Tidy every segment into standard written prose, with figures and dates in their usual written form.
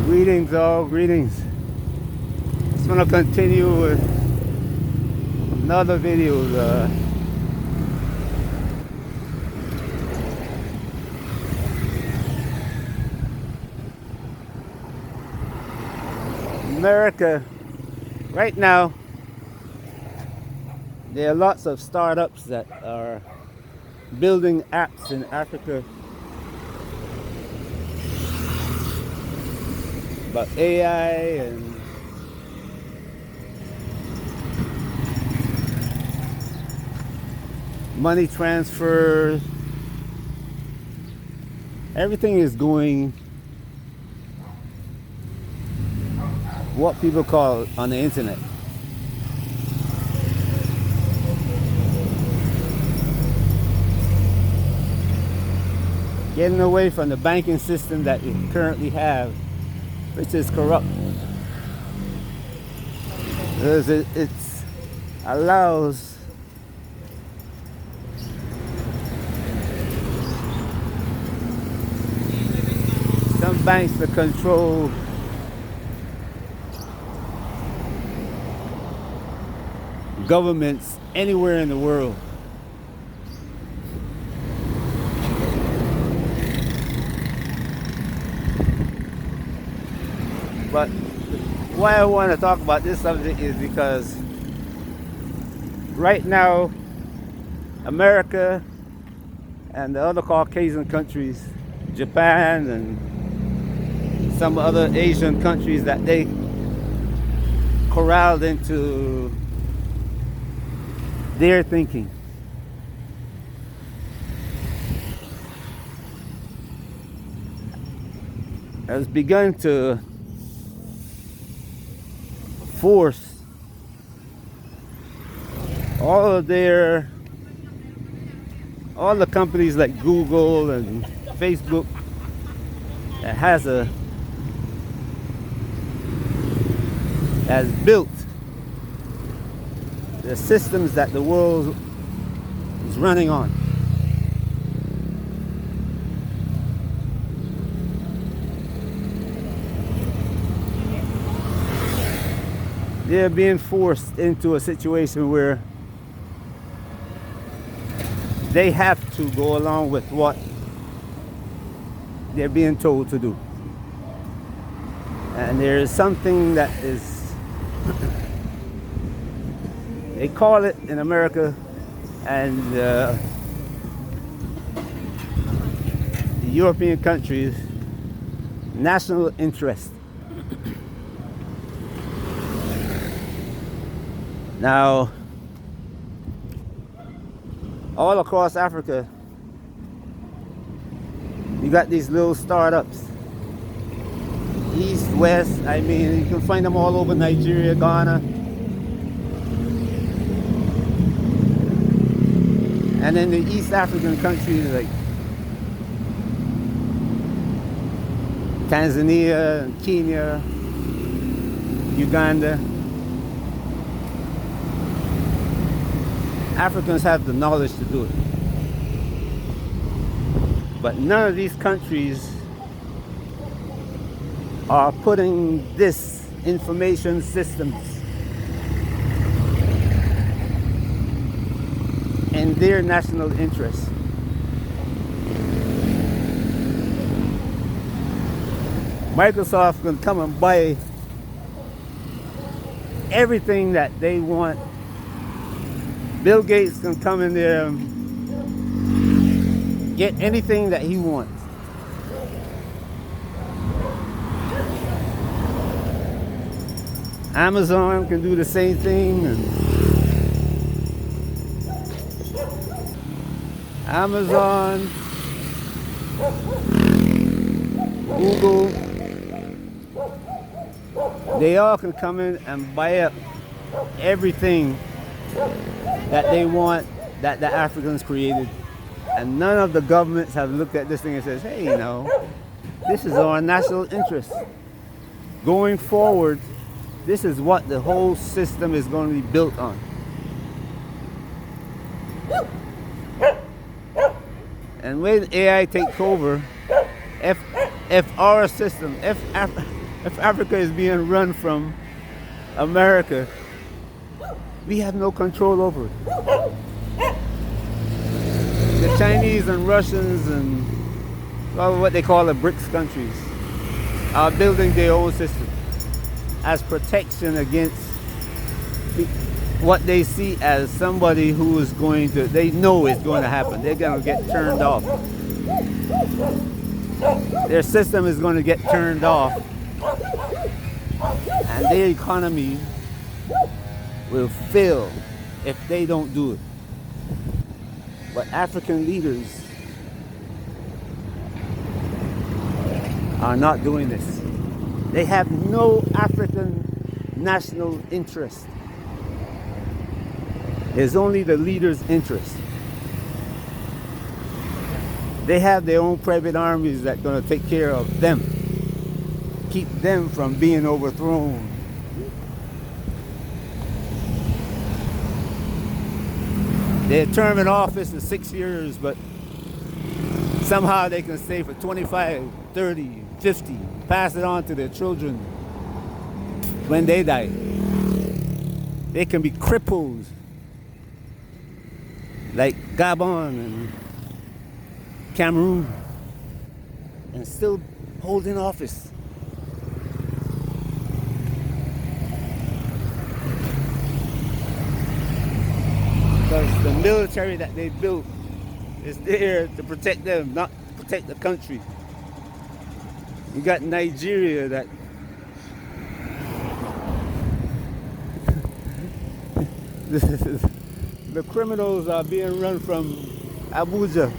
Greetings, all greetings. Just want to continue with another video. America, right now, there are lots of startups that are building apps in Africa about AI and money transfer. Everything is going what people call on the internet. Getting away from the banking system that we currently have, which is corrupt. Because it allows some banks to control governments anywhere in the world. But why I want to talk about this subject is because right now, America and the other Caucasian countries, Japan and some other Asian countries that they corralled into their thinking. Has begun to force all the companies like Google and Facebook that has built the systems that the world is running on. They're being forced into a situation where they have to go along with what they're being told to do. And there is something that is, they call it in America and the European countries, national interest. Now, all across Africa, you got these little startups. East, west, I mean, you can find them all over Nigeria, Ghana. And then the East African countries like Tanzania, Kenya, Uganda. Africans have the knowledge to do it. But none of these countries are putting this information systems in their national interest. Microsoft can come and buy everything that they want. Bill Gates can come in there and get anything that he wants. Amazon can do the same thing. And Amazon, Google, they all can come in and buy up everything that they want that the Africans created. And none of the governments have looked at this thing and says, hey, you know, this is our national interest. Going forward, this is what the whole system is going to be built on. And when AI takes over, if our system, If Africa is being run from America, we have no control over it. The Chinese and Russians and well, what they call the BRICS countries are building their own system as protection against what they see as somebody who is going to, they know it's going to happen. They're going to get turned off. Their system is going to get turned off, and their economy will fail if they don't do it. But African leaders are not doing this. They have no African national interest. There's only the leader's interest. They have their own private armies that are going to take care of them, keep them from being overthrown. Their term in office is 6 years, but somehow they can stay for 25, 30, 50, pass it on to their children when they die. They can be crippled like Gabon and Cameroon and still holding office. Because the military that they built is there to protect them, not to protect the country. You got Nigeria that the criminals are being run from Abuja.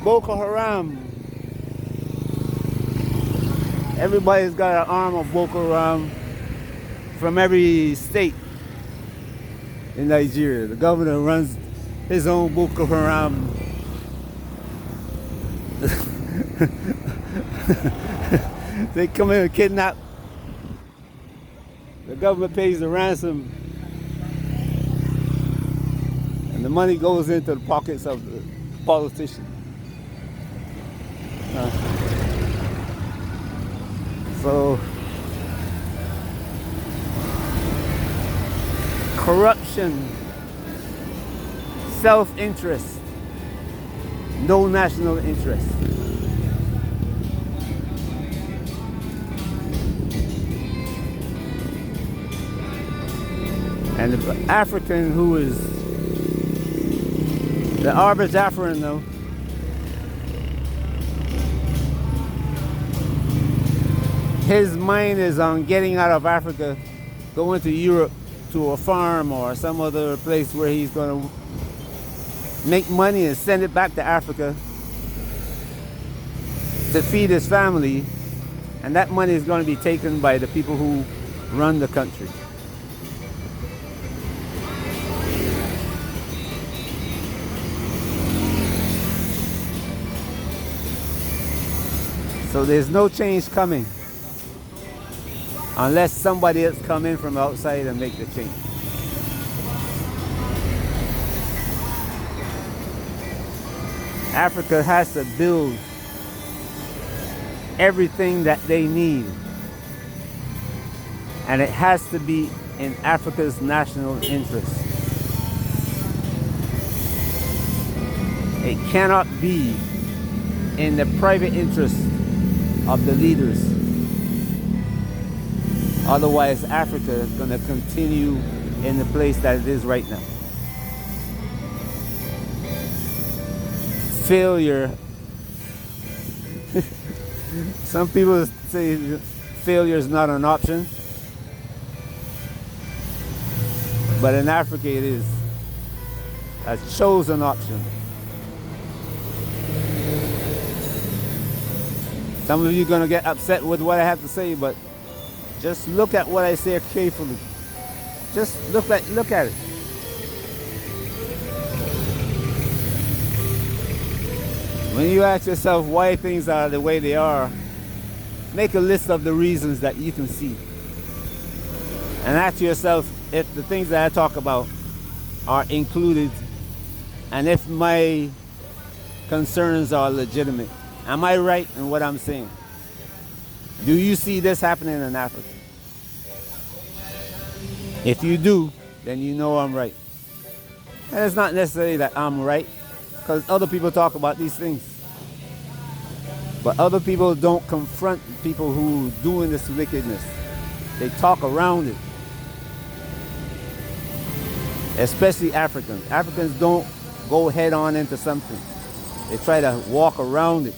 Boko Haram. Everybody's got an arm of Boko Haram from every state in Nigeria. The governor runs his own Boko Haram. They come in and kidnap. The government pays the ransom, and the money goes into the pockets of the politicians. So corruption, self-interest, no national interest. And the African who is the average Afrin though, his mind is on getting out of Africa, going to Europe to a farm or some other place where he's going to make money and send it back to Africa to feed his family, and that money is going to be taken by the people who run the country. So there's no change coming unless somebody else come in from outside and make the change. Africa has to build everything that they need, and it has to be in Africa's national interest. It cannot be in the private interest of the leaders. Otherwise, Africa is going to continue in the place that it is right now. Failure. Some people say failure is not an option, but in Africa it is a chosen option. Some of you are going to get upset with what I have to say, but just look at what I say carefully. Just look at it. When you ask yourself why things are the way they are, make a list of the reasons that you can see. And ask yourself if the things that I talk about are included and if my concerns are legitimate. Am I right in what I'm saying? Do you see this happening in Africa? If you do, then you know I'm right. And it's not necessarily that I'm right, because other people talk about these things. But other people don't confront people who doing this wickedness. They talk around it. Especially Africans. Africans don't go head on into something. They try to walk around it.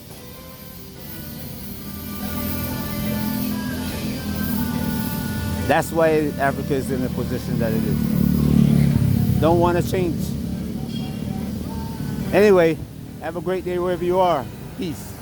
That's why Africa is in the position that it is. Don't want to change. Anyway, have a great day wherever you are. Peace.